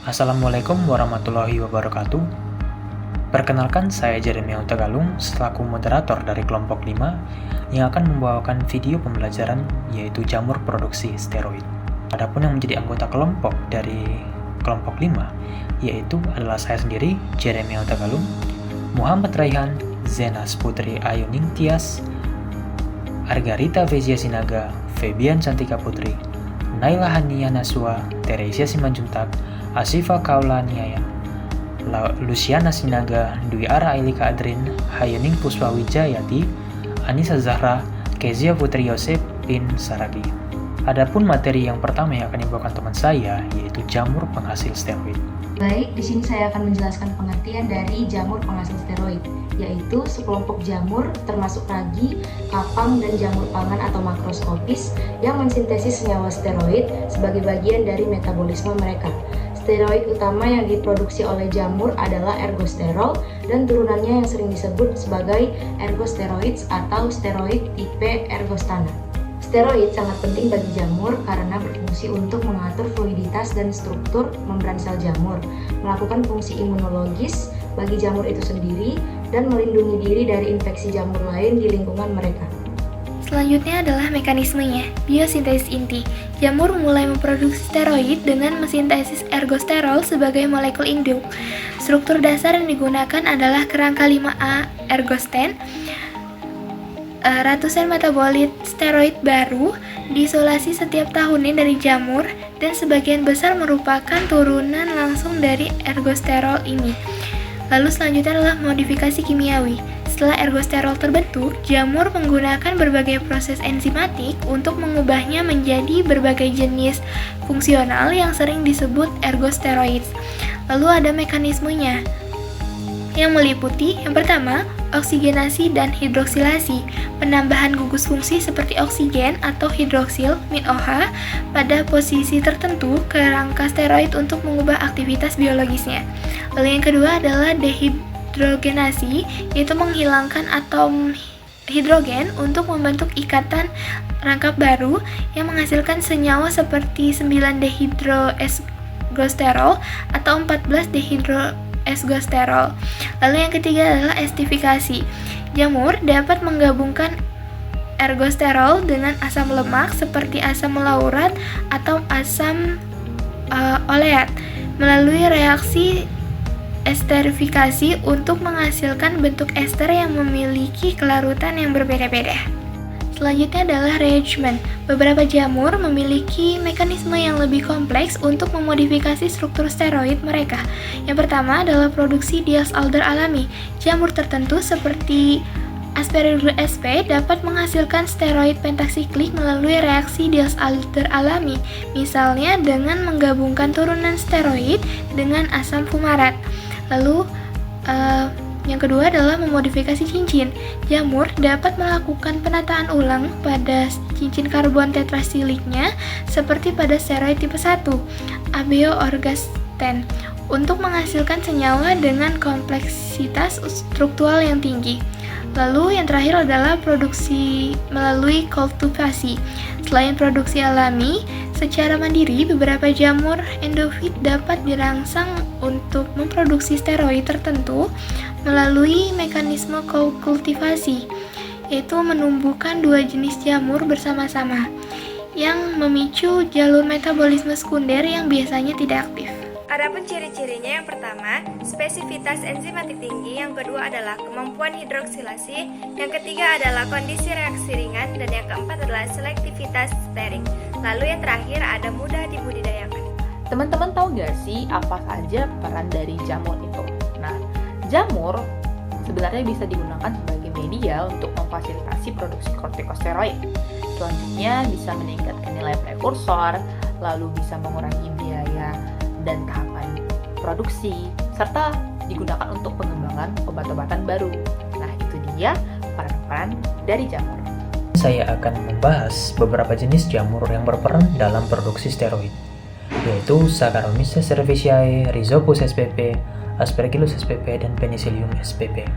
Assalamualaikum warahmatullahi wabarakatuh. Perkenalkan, saya Jeremy Utagalung selaku moderator dari kelompok 5 yang akan membawakan video pembelajaran yaitu jamur produksi steroid. Adapun yang menjadi anggota kelompok dari kelompok 5 yaitu adalah saya sendiri, Jeremy Utagalung, Muhammad Raihan, Zenas Putri Ayuning Tias, Argarita Vezia Sinaga, Febian Cantika Putri, Naila Hania Naswa, Teresia Simanjuntak, Asifa Kaulaniaya, Luciana Sinaga, Dwi Ara Ailika Adrin, Hayuning Puspa Wijayati, Anissa Zahra, Kezia Putri Yosep bin Saragi. Adapun materi yang pertama yang akan dibawakan teman saya yaitu jamur penghasil steroid. Baik, di sini saya akan menjelaskan pengertian dari jamur penghasil steroid, yaitu sekelompok jamur termasuk ragi, kapang, dan jamur pangan atau makroskopis yang mensintesis senyawa steroid sebagai bagian dari metabolisme mereka. Steroid utama yang diproduksi oleh jamur adalah ergosterol dan turunannya yang sering disebut sebagai ergosteroids atau steroid tipe ergostana. Steroid sangat penting bagi jamur karena berfungsi untuk mengatur fluiditas dan struktur membran sel jamur, melakukan fungsi imunologis bagi jamur itu sendiri, dan melindungi diri dari infeksi jamur lain di lingkungan mereka. Selanjutnya adalah mekanismenya, biosintesis inti. Jamur mulai memproduksi steroid dengan mensintesis ergosterol sebagai molekul induk. Struktur dasar yang digunakan adalah kerangka 5A ergosten. Ratusan metabolit steroid baru diisolasi setiap tahunnya dari jamur dan sebagian besar merupakan turunan langsung dari ergosterol ini. Lalu selanjutnya adalah modifikasi kimiawi. Setelah ergosterol terbentuk, jamur menggunakan berbagai proses enzimatik untuk mengubahnya menjadi berbagai jenis fungsional yang sering disebut ergosteroids. Lalu ada mekanismenya yang meliputi yang pertama, oksigenasi dan hidroksilasi, penambahan gugus fungsi seperti oksigen atau hidroksil min-OH pada posisi tertentu ke rangka steroid untuk mengubah aktivitas biologisnya. Lalu yang kedua adalah dehidrogenasi, yaitu menghilangkan atom hidrogen untuk membentuk ikatan rangkap baru yang menghasilkan senyawa seperti 9-dehidroesgosterol atau 14-dehidroesgosterol. Lalu yang ketiga adalah estifikasi. Jamur dapat menggabungkan ergosterol dengan asam lemak seperti asam laurat atau asam oleat melalui reaksi esterifikasi untuk menghasilkan bentuk ester yang memiliki kelarutan yang berbeda-beda. Selanjutnya adalah rearrangement. Beberapa jamur memiliki mekanisme yang lebih kompleks untuk memodifikasi struktur steroid mereka. Yang pertama adalah produksi Diels alder alami. Jamur tertentu seperti Aspergillus sp dapat menghasilkan steroid pentasiklik melalui reaksi Diels alder alami, misalnya dengan menggabungkan turunan steroid dengan asam fumarat. Lalu yang kedua adalah memodifikasi cincin. Jamur dapat melakukan penataan ulang pada cincin karbon tetrasiliknya seperti pada steroid tipe 1, abeoorgasten, untuk menghasilkan senyawa dengan kompleksitas struktural yang tinggi. Lalu yang terakhir adalah produksi melalui kultivasi. Selain produksi alami, secara mandiri beberapa jamur endofit dapat dirangsang untuk memproduksi steroid tertentu melalui mekanisme kultivasi, yaitu menumbuhkan dua jenis jamur bersama-sama yang memicu jalur metabolisme sekunder yang biasanya tidak aktif. Adapun ciri-cirinya, yang pertama, spesifitas enzimatik tinggi, yang kedua adalah kemampuan hidroksilasi, yang ketiga adalah kondisi reaksi ringan, dan yang keempat adalah selektivitas steric. Lalu yang terakhir ada mudah dibudidayakan. Teman-teman tahu gak sih apa saja peran dari jamur itu? Nah, jamur sebenarnya bisa digunakan sebagai media untuk memfasilitasi produksi kortikosteroid. Selanjutnya bisa meningkatkan nilai prekursor, lalu bisa mengurangi biaya dan tahapan produksi, serta digunakan untuk pengembangan obat-obatan baru. Nah, itu dia peran-peran dari jamur. Saya akan membahas beberapa jenis jamur yang berperan dalam produksi steroid, yaitu Saccharomyces cerevisiae, Rhizopus spp, Aspergillus spp, dan Penicillium spp.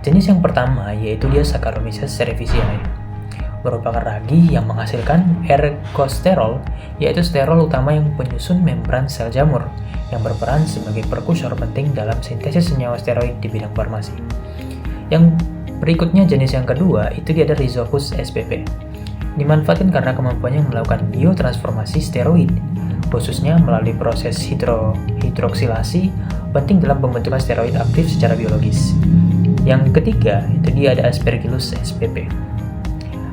Jenis yang pertama yaitu dia Saccharomyces cerevisiae. merupakan ragi yang menghasilkan ergosterol, yaitu sterol utama yang penyusun membran sel jamur, yang berperan sebagai prekursor penting dalam sintesis senyawa steroid di bidang farmasi. Yang berikutnya jenis yang kedua itu dia ada Rhizopus spp. Dimanfaatkan karena kemampuannya melakukan biotransformasi steroid, khususnya melalui proses hidroksilasi penting dalam pembentukan steroid aktif secara biologis. Yang ketiga itu dia ada Aspergillus spp.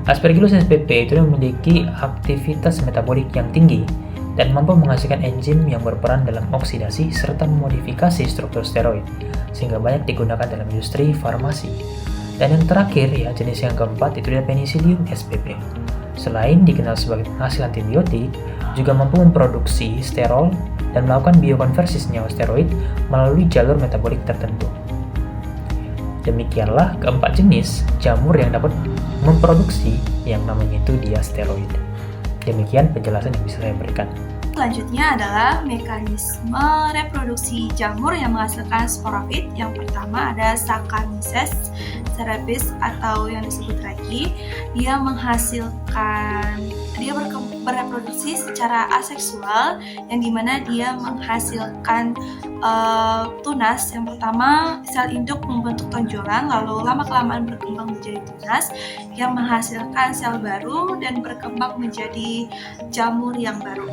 Aspergillus spp itu memiliki aktivitas metabolik yang tinggi dan mampu menghasilkan enzim yang berperan dalam oksidasi serta memodifikasi struktur steroid, sehingga banyak digunakan dalam industri farmasi. Dan yang terakhir ya, jenis yang keempat itu adalah Penicillium spp. Selain dikenal sebagai penghasil antibiotik, juga mampu memproduksi sterol dan melakukan biokonversi senyawa steroid melalui jalur metabolik tertentu. Demikianlah keempat jenis jamur yang dapat memproduksi yang namanya itu dia steroid. Demikian penjelasan yang bisa saya berikan. Selanjutnya adalah mekanisme reproduksi jamur yang menghasilkan sporofit. Yang pertama ada Saccharomyces cerevisiae atau yang disebut ragi. Dia bereproduksi secara aseksual, yang dimana dia menghasilkan tunas. Yang pertama, sel induk membentuk tonjolan, lalu lama-kelamaan berkembang menjadi tunas yang menghasilkan sel baru dan berkembang menjadi jamur yang baru.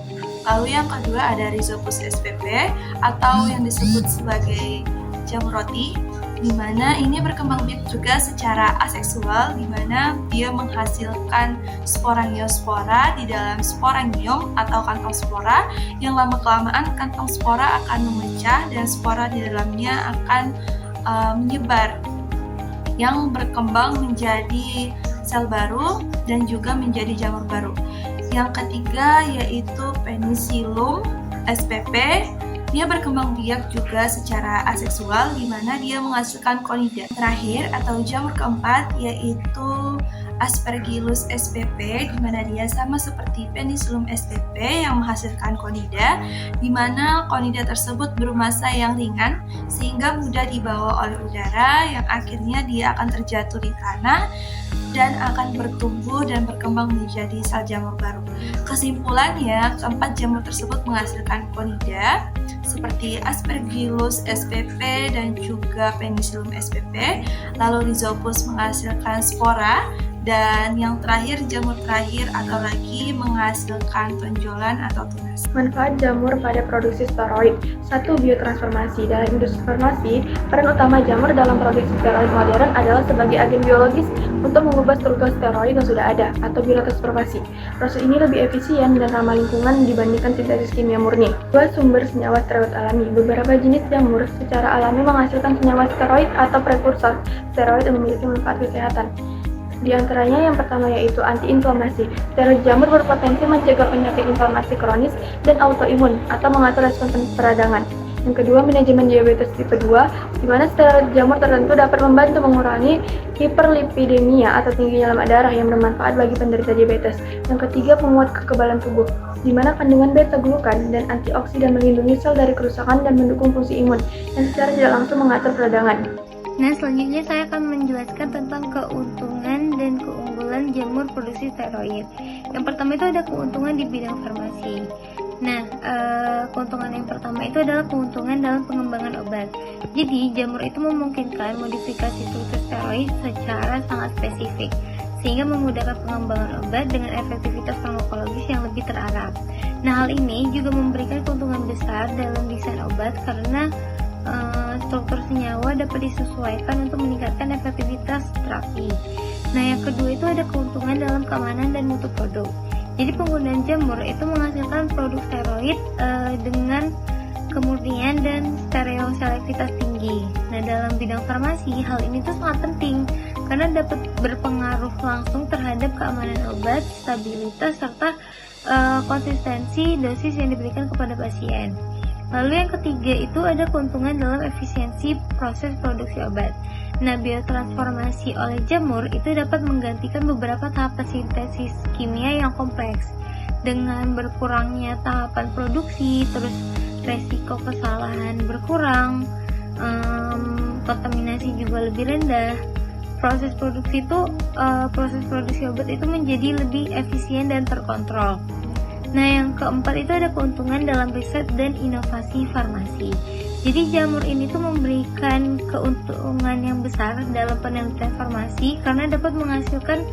Lalu yang kedua ada Rhizopus spp atau yang disebut sebagai jamur roti, di mana ini berkembang biak juga secara aseksual, di mana dia menghasilkan sporangiosspora di dalam sporangium atau kantong spora, yang lama-kelamaan kantong spora akan memecah dan spora di dalamnya akan menyebar, yang berkembang menjadi sel baru dan juga menjadi jamur baru. Yang ketiga yaitu Penicillium spp. Dia berkembang biak juga secara aseksual, di mana dia menghasilkan konida. Terakhir atau jamur keempat yaitu Aspergillus spp, di mana dia sama seperti Penicillium spp yang menghasilkan konida, di mana konida tersebut bermassa yang ringan sehingga mudah dibawa oleh udara, yang akhirnya dia akan terjatuh di tanah dan akan bertumbuh dan berkembang menjadi sel jamur baru. Kesimpulannya, keempat jamur tersebut menghasilkan konida seperti Aspergillus spp dan juga Penicillium spp, lalu Rhizopus menghasilkan spora, dan yang terakhir, jamur terakhir atau ragi menghasilkan tonjolan atau tunas. Manfaat jamur pada produksi steroid. 1. Biotransformasi. Dalam industri farmasi, peran utama jamur dalam produksi steroid modern adalah sebagai agen biologis untuk mengubah struktur steroid yang sudah ada atau biotransformasi. Proses ini lebih efisien dan ramah lingkungan dibandingkan sintesis kimia murni. 2. Sumber senyawa steroid alami. Beberapa jenis jamur secara alami menghasilkan senyawa steroid atau prekursor steroid yang memiliki manfaat kesehatan. Di antaranya yang pertama yaitu antiinflamasi. Steroid jamur berpotensi mencegah penyakit inflamasi kronis dan autoimun atau mengatur respons peradangan. Yang kedua, manajemen diabetes tipe 2, di mana steroid jamur tertentu dapat membantu mengurangi hiperlipidemia atau tingginya lemak darah yang bermanfaat bagi penderita diabetes. Yang ketiga, penguat kekebalan tubuh, di mana kandungan beta-glukan dan antioksidan melindungi sel dari kerusakan dan mendukung fungsi imun, yang secara tidak langsung mengatur peradangan. Nah, selanjutnya saya akan menjelaskan tentang keuntungan dan keunggulan jamur produksi steroid. Yang pertama itu ada keuntungan di bidang farmasi. Nah, keuntungan yang pertama itu adalah keuntungan dalam pengembangan obat. Jadi, jamur itu memungkinkan modifikasi struktur steroid secara sangat spesifik, sehingga memudahkan pengembangan obat dengan efektivitas farmakologis yang lebih terarah. Nah, hal ini juga memberikan keuntungan besar dalam desain obat karena struktur senyawa dapat disesuaikan untuk meningkatkan efektivitas terapi. Nah, yang kedua itu ada keuntungan dalam keamanan dan mutu produk. Jadi penggunaan jamur itu menghasilkan produk steroid dengan kemurnian dan stereoselektivitas tinggi. Nah, dalam bidang farmasi hal ini tuh sangat penting karena dapat berpengaruh langsung terhadap keamanan obat, stabilitas serta konsistensi dosis yang diberikan kepada pasien. Lalu yang ketiga itu ada keuntungan dalam efisiensi proses produksi obat. Nah, biotransformasi oleh jamur itu dapat menggantikan beberapa tahapan sintesis kimia yang kompleks. Dengan berkurangnya tahapan produksi, terus resiko kesalahan berkurang, kontaminasi juga lebih rendah. proses produksi obat itu menjadi lebih efisien dan terkontrol. Nah, yang keempat itu ada keuntungan dalam riset dan inovasi farmasi. Jadi jamur ini tuh memberikan keuntungan yang besar dalam penelitian farmasi karena dapat menghasilkan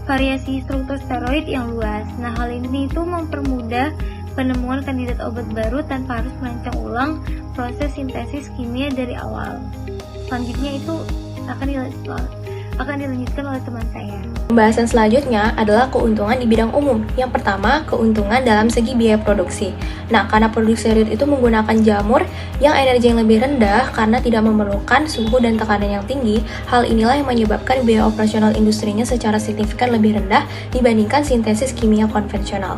variasi struktur steroid yang luas. Nah, hal ini tuh mempermudah penemuan kandidat obat baru tanpa harus merancang ulang proses sintesis kimia dari awal. Selanjutnya itu akan dilanjutkan oleh teman saya. Pembahasan selanjutnya adalah keuntungan di bidang umum. Yang pertama, keuntungan dalam segi biaya produksi. Nah, karena produksi steroid itu menggunakan jamur yang energi yang lebih rendah karena tidak memerlukan suhu dan tekanan yang tinggi, hal inilah yang menyebabkan biaya operasional industrinya secara signifikan lebih rendah dibandingkan sintesis kimia konvensional.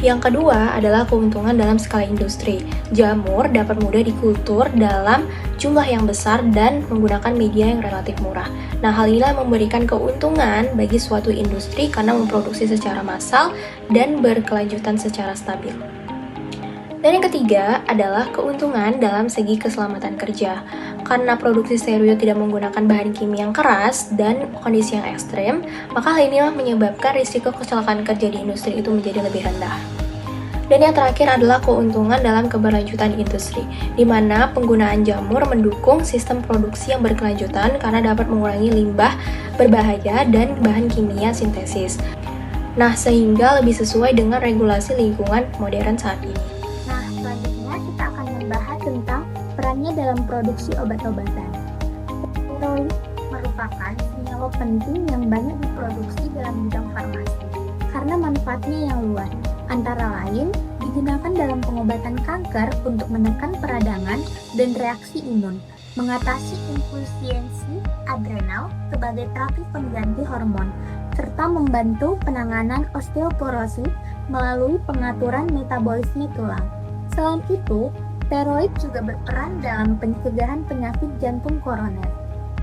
Yang kedua adalah keuntungan dalam skala industri. Jamur dapat mudah dikultur dalam jumlah yang besar dan menggunakan media yang relatif murah. Nah, hal inilah memberikan keuntungan bagi suatu industri karena memproduksi secara massal dan berkelanjutan secara stabil. Dan yang ketiga adalah keuntungan dalam segi keselamatan kerja. Karena produksi steroid tidak menggunakan bahan kimia yang keras dan kondisi yang ekstrem, maka hal inilah menyebabkan risiko kecelakaan kerja di industri itu menjadi lebih rendah. Dan yang terakhir adalah keuntungan dalam keberlanjutan industri, di mana penggunaan jamur mendukung sistem produksi yang berkelanjutan karena dapat mengurangi limbah berbahaya dan bahan kimia sintesis. Nah, sehingga lebih sesuai dengan regulasi lingkungan modern saat ini. Nah, selanjutnya kita akan membahas tentang perannya dalam produksi obat-obatan. Steroid merupakan senyawa penting yang banyak diproduksi dalam bidang farmasi karena manfaatnya yang luas. Antara lain, digunakan dalam pengobatan kanker untuk menekan peradangan dan reaksi imun, mengatasi infusiesi adrenal sebagai terapi pengganti hormon, serta membantu penanganan osteoporosis melalui pengaturan metabolisme tulang. Selain itu, steroid juga berperan dalam pencegahan penyakit jantung koroner.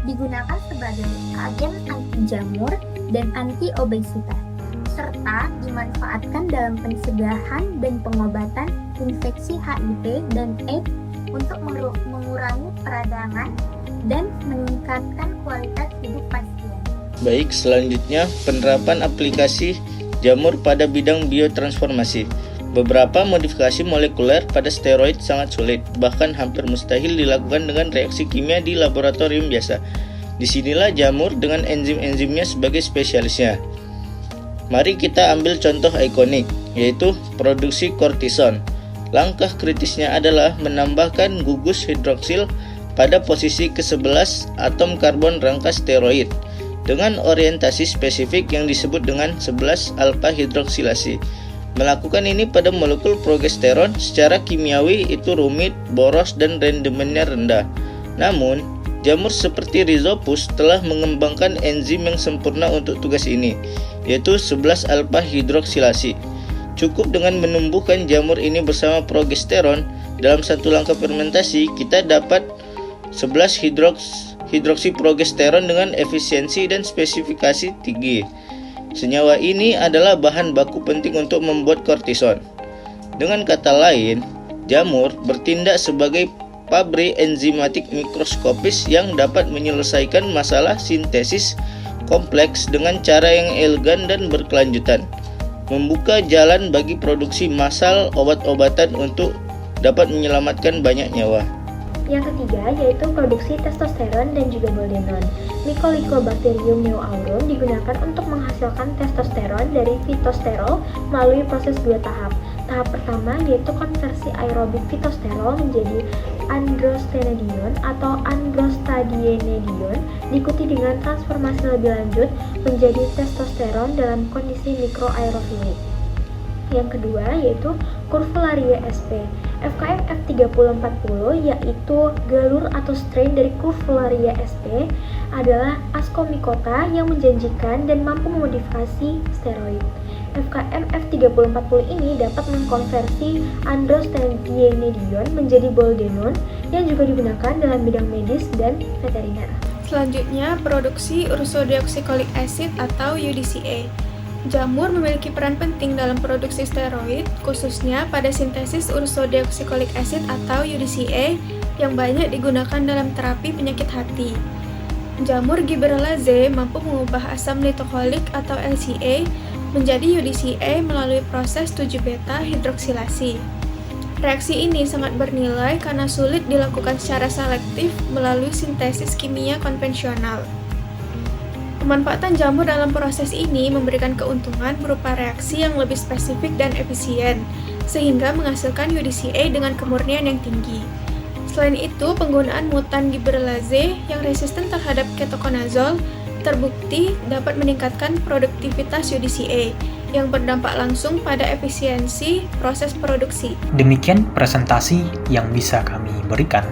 Digunakan sebagai agen anti jamur dan anti obesitas, serta dimanfaatkan dalam pencegahan dan pengobatan infeksi HIV dan AIDS untuk mengurangi peradangan dan meningkatkan kualitas hidup pasien. Baik, selanjutnya penerapan aplikasi jamur pada bidang biotransformasi. Beberapa modifikasi molekuler pada steroid sangat sulit, bahkan hampir mustahil dilakukan dengan reaksi kimia di laboratorium biasa. Disinilah jamur dengan enzim-enzimnya sebagai spesialisnya. Mari kita ambil contoh ikonik, yaitu produksi kortison. Langkah kritisnya adalah menambahkan gugus hidroksil pada posisi ke-11 atom karbon rangka steroid dengan orientasi spesifik yang disebut dengan 11-alpha hidroksilasi. Melakukan ini pada molekul progesteron secara kimiawi itu rumit, boros, dan rendemennya rendah. Namun, jamur seperti Rhizopus telah mengembangkan enzim yang sempurna untuk tugas ini, yaitu 11-alpha hidroksilasi. Cukup dengan menumbuhkan jamur ini bersama progesteron, dalam satu langkah fermentasi kita dapat 11 hidroksi progesteron dengan efisiensi dan spesifikasi tinggi. Senyawa ini adalah bahan baku penting untuk membuat kortison. Dengan kata lain, jamur bertindak sebagai pabrik enzimatik mikroskopis yang dapat menyelesaikan masalah sintesis kompleks dengan cara yang elegan dan berkelanjutan, membuka jalan bagi produksi massal obat-obatan untuk dapat menyelamatkan banyak nyawa. Yang ketiga yaitu produksi testosteron dan juga boldenon. Mycobacterium neoaurum digunakan untuk menghasilkan testosteron dari fitosterol melalui proses 2 tahap. Tahap pertama yaitu konversi aerobik fitosterol menjadi androstenedion atau androstadienedion, diikuti dengan transformasi lebih lanjut menjadi testosteron dalam kondisi mikroaerofilik. Yang kedua yaitu Curvularia sp. FKM F3040 yaitu galur atau strain dari Curvularia sp adalah ascomycota yang menjanjikan dan mampu memodifikasi steroid. FKM F3040 ini dapat mengkonversi androstadienedion menjadi boldenon yang juga digunakan dalam bidang medis dan veteriner. Selanjutnya, produksi ursodeoxycholic acid atau UDCA. Jamur memiliki peran penting dalam produksi steroid, khususnya pada sintesis ursodeoxycholic acid atau UDCA yang banyak digunakan dalam terapi penyakit hati. jamur Gibberella-Z mampu mengubah asam litokolik atau LCA menjadi UDCA melalui proses 7-beta hidroksilasi. Reaksi ini sangat bernilai karena sulit dilakukan secara selektif melalui sintesis kimia konvensional. Pemanfaatan jamur dalam proses ini memberikan keuntungan berupa reaksi yang lebih spesifik dan efisien, sehingga menghasilkan UDCA dengan kemurnian yang tinggi. Selain itu, penggunaan mutan Gibberella-Z yang resisten terhadap ketokonazol terbukti dapat meningkatkan produktivitas UDCA, yang berdampak langsung pada efisiensi proses produksi. Demikian presentasi yang bisa kami berikan.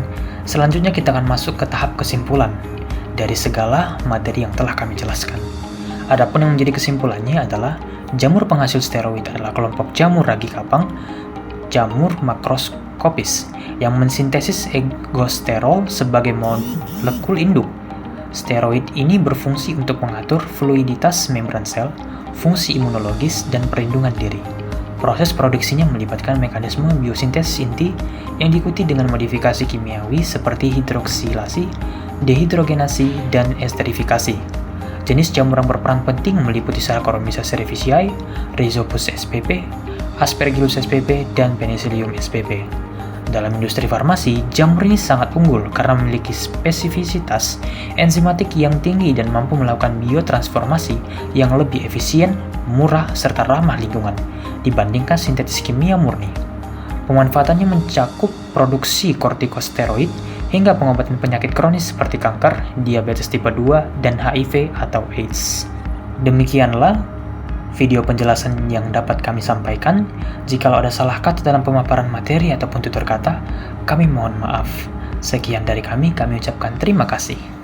Selanjutnya kita akan masuk ke tahap kesimpulan dari segala materi yang telah kami jelaskan. Adapun yang menjadi kesimpulannya adalah jamur penghasil steroid adalah kelompok jamur ragi kapang, jamur makroskopis yang mensintesis ergosterol sebagai molekul induk. Steroid ini berfungsi untuk mengatur fluiditas membran sel, fungsi imunologis, dan perlindungan diri. Proses produksinya melibatkan mekanisme biosintesis inti yang diikuti dengan modifikasi kimiawi seperti hidroksilasi, dehidrogenasi, dan esterifikasi. Jenis jamur yang berperan penting meliputi Saccharomyces cerevisiae, Rhizopus spp, Aspergillus spp, dan Penicillium spp. Dalam industri farmasi, jamur ini sangat unggul karena memiliki spesifisitas enzimatik yang tinggi dan mampu melakukan biotransformasi yang lebih efisien, murah, serta ramah lingkungan dibandingkan sintetis kimia murni. Pemanfaatannya mencakup produksi kortikosteroid hingga pengobatan penyakit kronis seperti kanker, diabetes tipe 2, dan HIV atau AIDS. Demikianlah video penjelasan yang dapat kami sampaikan. Jikalau ada salah kata dalam pemaparan materi ataupun tutur kata, kami mohon maaf. Sekian dari kami ucapkan terima kasih.